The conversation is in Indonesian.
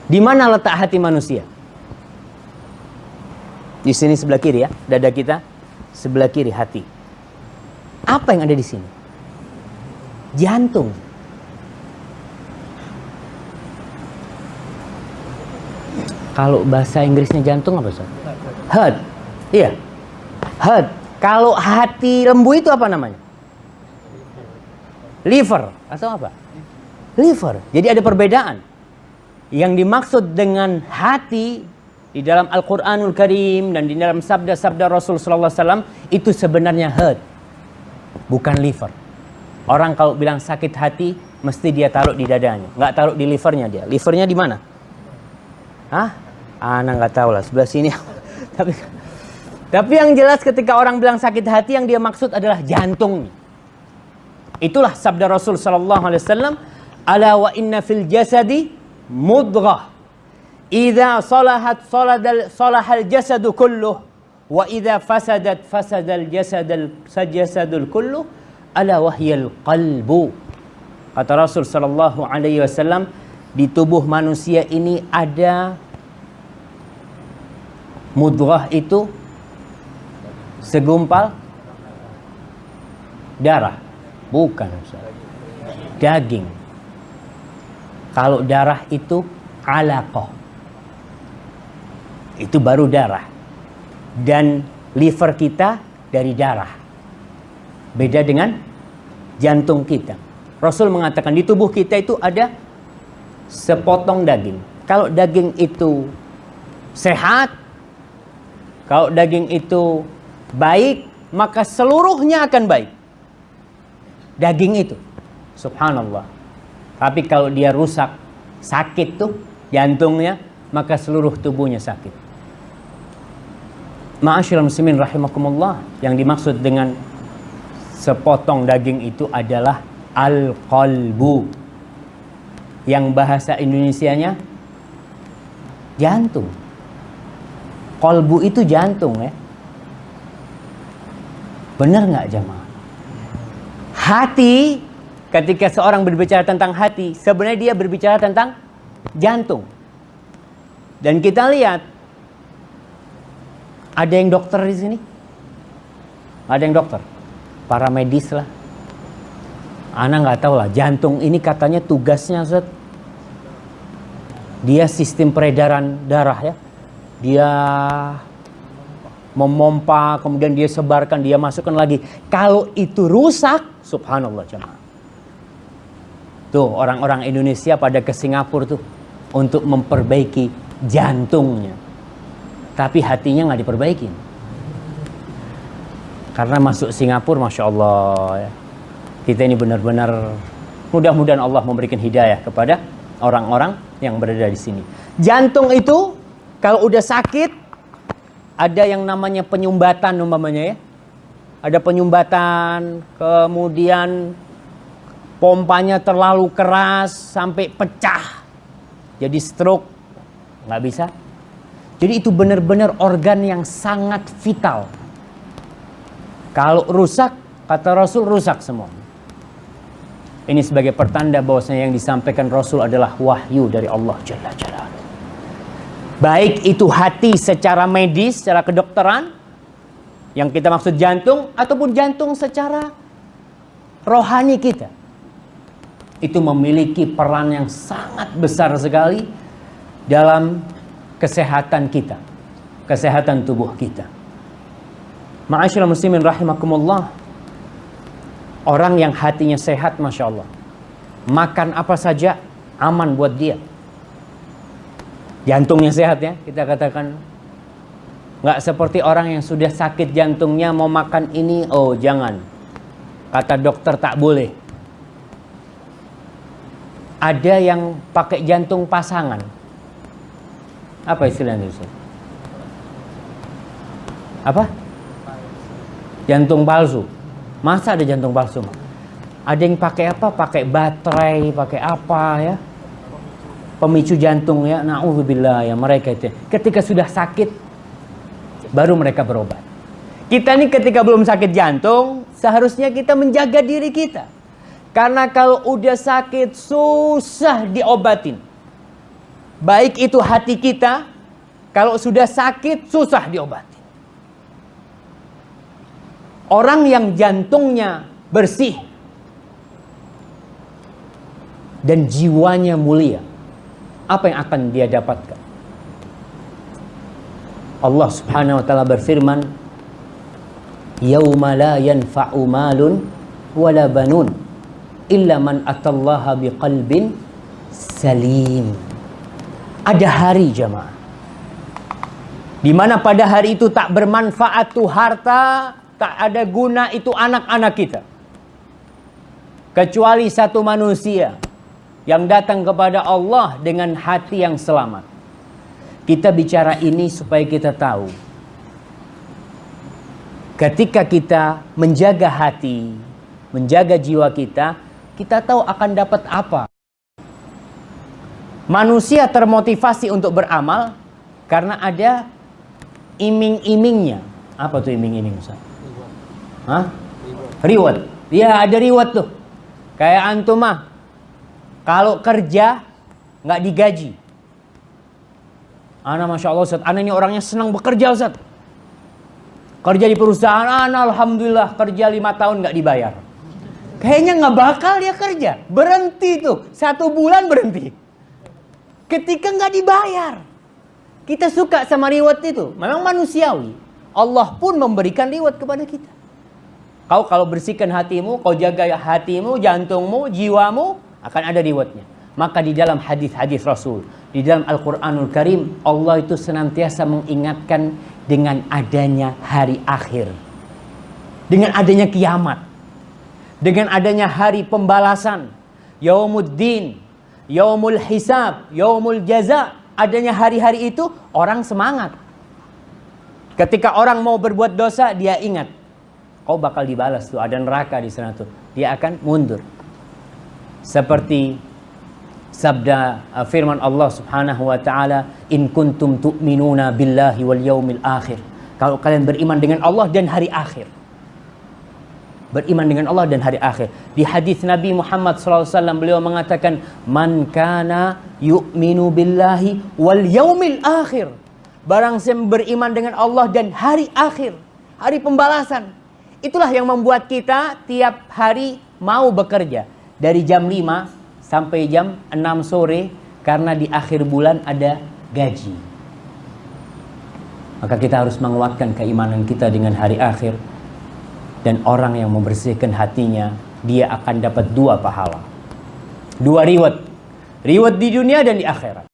Di mana letak hati manusia? Di sini sebelah kiri ya, dada kita sebelah kiri hati. Apa yang ada di sini? Jantung. Kalau bahasa Inggrisnya jantung apa, Ustaz? Heart. Iya. Heart. Kalau hati lembu itu apa namanya? Liver atau apa? Liver. Jadi ada perbedaan. Yang dimaksud dengan hati di dalam Al-Quranul Karim dan di dalam sabda-sabda Rasul sallallahu alaihi wasallam itu sebenarnya heart, bukan liver. Orang kalau bilang sakit hati mesti dia taruh di dadanya, nggak taruh di livernya dia. Livernya di mana? Hah? Ana nggak tahu lah, sebelah sini. Tapi yang jelas ketika orang bilang sakit hati yang dia maksud adalah jantung. Itulah sabda Rasul sallallahu alaihi wasallam, "Ala wa inna fil jasadi mudghah. Idza salahat salahal jasadu kulluh wa idza fasadat fasadal jasadul kulluh ala wahyal qalbu." Kata Rasul sallallahu alaihi wasallam, di tubuh manusia ini ada mudghah, itu segumpal darah. Bukan, daging. Kalau darah itu alaqah, itu baru darah. Dan liver kita dari darah. Beda dengan jantung kita. Rasul mengatakan di tubuh kita itu ada sepotong daging. Kalau daging itu sehat, kalau daging itu baik, maka seluruhnya akan baik. Daging itu, subhanallah. Tapi kalau dia rusak, sakit tuh jantungnya, maka seluruh tubuhnya sakit. Ma'asyiral muslimin rahimakumullah, yang dimaksud dengan sepotong daging itu adalah al-qalbu. Yang bahasa Indonesianya jantung. Qalbu itu jantung ya. Benar nggak jamaah? Hati, ketika seorang berbicara tentang hati, sebenarnya dia berbicara tentang jantung. Dan kita lihat, ada yang dokter di sini? Ada yang dokter? Para medis lah. Ana nggak tahu lah, jantung ini katanya tugasnya, Ustaz, dia sistem peredaran darah ya. Dia memompa, kemudian dia sebarkan, dia masukkan lagi. Kalau itu rusak, subhanallah jemaah. Tuh orang-orang Indonesia pada ke Singapura tuh untuk memperbaiki jantungnya. Tapi hatinya nggak diperbaiki. Karena masuk Singapura, Masya Allah ya. Kita ini benar-benar, mudah-mudahan Allah memberikan hidayah kepada orang-orang yang berada di sini. Jantung itu kalau udah sakit, ada yang namanya penyumbatan umpamanya ya. Ada penyumbatan, kemudian pompanya terlalu keras sampai pecah. Jadi stroke, nggak bisa. Jadi itu benar-benar organ yang sangat vital. Kalau rusak, kata Rasul, rusak semua. Ini sebagai pertanda bahwasanya yang disampaikan Rasul adalah wahyu dari Allah Jalla Jalaluhu. Baik itu hati secara medis, secara kedokteran, yang kita maksud jantung, ataupun jantung secara rohani kita. Itu memiliki peran yang sangat besar sekali dalam kesehatan kita, kesehatan tubuh kita. Ma'asyiral muslimin rahimakumullah, orang yang hatinya sehat, Masya Allah, makan apa saja aman buat dia. Jantungnya sehat ya, kita katakan. Nggak seperti orang yang sudah sakit jantungnya mau makan ini, oh jangan. Kata dokter tak boleh. Ada yang pakai jantung pasangan. Apa istilahnya itu? Apa? Jantung palsu. Masa ada jantung palsu? Ada yang pakai apa? Pakai baterai, pakai apa ya? Pemicu jantung ya, na'udzubillah ya, mereka itu. Ketika sudah sakit, baru mereka berobat. Kita nih ketika belum sakit jantung, seharusnya kita menjaga diri kita. Karena kalau udah sakit, susah diobatin. baik itu hati kita, kalau sudah sakit susah diobati. Orang yang jantungnya bersih dan jiwanya mulia, apa yang akan dia dapatkan? Allah Subhanahu wa taala berfirman, "Yauma la yanfa'u malun wala banun illa man atallaha biqalbin salim." Ada hari jamaah di mana pada hari itu tak bermanfaat tuh harta, tak ada guna itu anak-anak kita, kecuali satu manusia yang datang kepada Allah dengan hati yang selamat. Kita bicara ini supaya kita tahu, ketika kita menjaga hati, menjaga jiwa kita, kita tahu akan dapat apa. Manusia termotivasi untuk beramal karena ada iming-imingnya. Apa tuh iming-iming, Ustaz? Hah? Reward. Ya, ada reward tuh. Kayak antum mah, kalau kerja nggak digaji. Ana Masya Allah Ustaz, ana ini orangnya senang bekerja Ustaz. Kerja di perusahaan, ana alhamdulillah kerja 5 tahun nggak dibayar. Kayaknya nggak bakal dia kerja. Berhenti tuh, 1 bulan berhenti. Ketika nggak dibayar. Kita suka sama reward itu. Memang manusiawi. Allah pun memberikan reward kepada kita. Kau kalau bersihkan hatimu, kau jaga hatimu, jantungmu, jiwamu, akan ada rewardnya. Maka di dalam hadis-hadis Rasul, di dalam Al-Quranul Karim, Allah itu senantiasa mengingatkan dengan adanya hari akhir, dengan adanya kiamat, dengan adanya hari pembalasan, Yaumuddin, Yaumul Hisab, Yaumul Jaza. Adanya hari-hari itu orang semangat. Ketika orang mau berbuat dosa, dia ingat, kau bakal dibalas tuh, ada neraka di sana tuh. Dia akan mundur. Seperti sabda firman Allah Subhanahu wa taala, "In kuntum tu'minuna billahi wal yaumil akhir." Kalau kalian beriman dengan Allah dan hari akhir. Beriman dengan Allah dan hari akhir. Di hadis Nabi Muhammad SAW beliau mengatakan, "Man kana yu'minu billahi wal yaumil akhir." Barang siapa beriman dengan Allah dan hari akhir, hari pembalasan. Itulah yang membuat kita tiap hari mau bekerja dari jam 5 sampai jam 6 sore karena di akhir bulan ada gaji. Maka kita harus menguatkan keimanan kita dengan hari akhir. Dan orang yang membersihkan hatinya, dia akan dapat 2 pahala. 2 reward. Reward di dunia dan di akhirat.